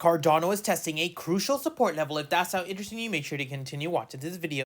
Cardano is testing a crucial support level. If that's how interesting you, make sure to continue watching this video.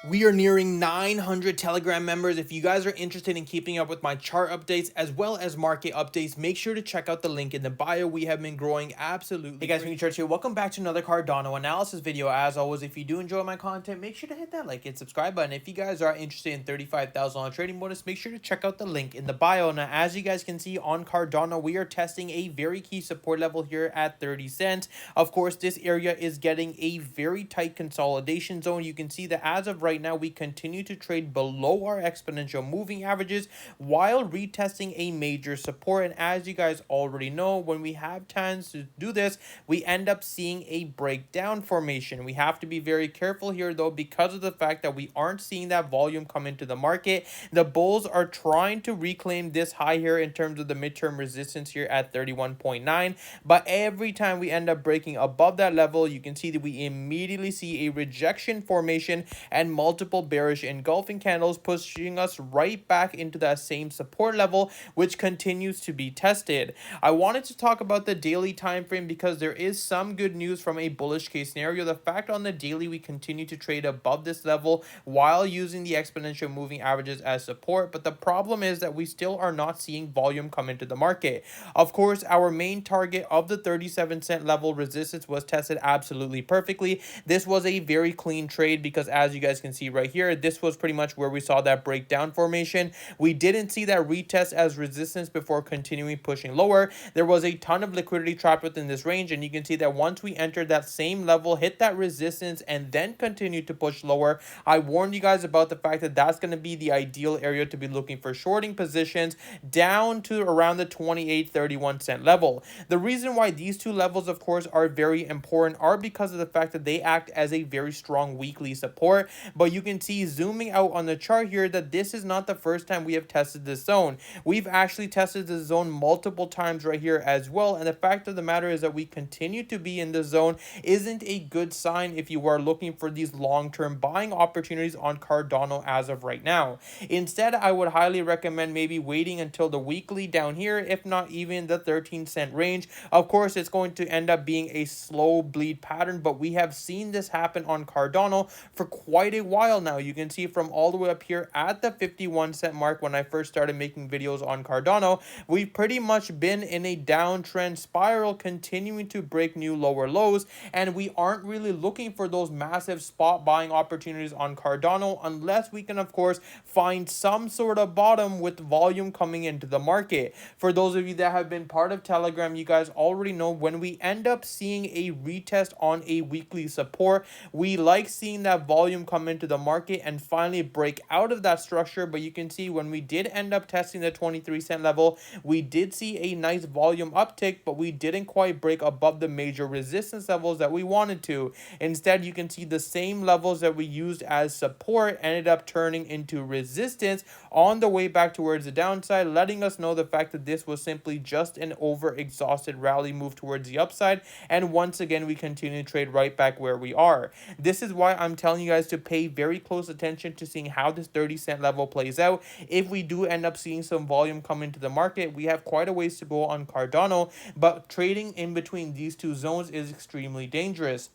We are nearing 900 Telegram members. If you guys are interested in keeping up with my chart updates as well as market updates, make sure to check out the link in the bio. We have been growing absolutely. Hey guys, Pingu Charts here. Welcome back to another Cardano analysis video. As always, if you do enjoy my content, make sure to hit that like and subscribe button. If you guys are interested in $35,000 trading bonus, make sure to check out the link in the bio. Now, as you guys can see on Cardano, we are testing a very key support level here at 30 cents. Of course, this area is getting a very tight consolidation zone. You can see that as of right now, we continue to trade below our exponential moving averages while retesting a major support. And as you guys already know, when we have times to do this, we end up seeing a breakdown formation. We have to be very careful here though, because of the fact that we aren't seeing that volume come into the market. The bulls are trying to reclaim this high here in terms of the midterm resistance here at 31.9, but every time we end up breaking above that level, you can see that we immediately see a rejection formation and multiple bearish engulfing candles pushing us right back into that same support level, which continues to be tested. I wanted to talk about the daily time frame because there is some good news from a bullish case scenario. The fact on the daily we continue to trade above this level while using the exponential moving averages as support, but the problem is that we still are not seeing volume come into the market. Of course, our main target of the 37-cent level resistance was tested absolutely perfectly. This was a very clean trade because as you guys can see right here, this was pretty much where we saw that breakdown formation. We didn't see that retest as resistance before continuing pushing lower. There was a ton of liquidity trapped within this range, and you can see that once we entered that same level, hit that resistance, and then continued to push lower, I warned you guys about the fact that that's going to be the ideal area to be looking for shorting positions down to around the 28-31 cent level. The reason why these two levels, of course, are very important are because of the fact that they act as a very strong weekly support. But you can see zooming out on the chart here that this is not the first time we have tested this zone. We've actually tested this zone multiple times right here as well, and the fact of the matter is that we continue to be in the zone isn't a good sign if you are looking for these long-term buying opportunities on Cardano as of right now. Instead, I would highly recommend maybe waiting until the weekly down here, if not even the 13-cent range. Of course, it's going to end up being a slow bleed pattern, but we have seen this happen on Cardano for quite a while now. You can see from all the way up here at the 51-cent mark when I first started making videos on Cardano, we've pretty much been in a downtrend spiral, continuing to break new lower lows, and we aren't really looking for those massive spot buying opportunities on Cardano unless we can, of course, find some sort of bottom with volume coming into the market. For those of you that have been part of Telegram, you guys already know when we end up seeing a retest on a weekly support, we like seeing that volume come into the market and finally break out of that structure. But you can see when we did end up testing the 23-cent level, we did see a nice volume uptick, but we didn't quite break above the major resistance levels that we wanted to. Instead, you can see the same levels that we used as support ended up turning into resistance on the way back towards the downside, letting us know the fact that this was simply just an over-exhausted rally move towards the upside. And once again, we continue to trade right back where we are. This is why I'm telling you guys to pay very close attention to seeing how this 30-cent level plays out. If we do end up seeing some volume come into the market, we have quite a ways to go on Cardano, but trading in between these two zones is extremely dangerous.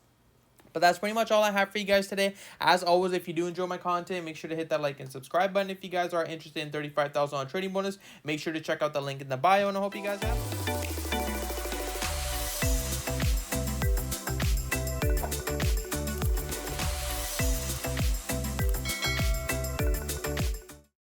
But that's pretty much all I have for you guys today. As always, if you do enjoy my content, make sure to hit that like and subscribe button. If you guys are interested in $35,000 trading bonus, make sure to check out the link in the bio, and I hope you guys have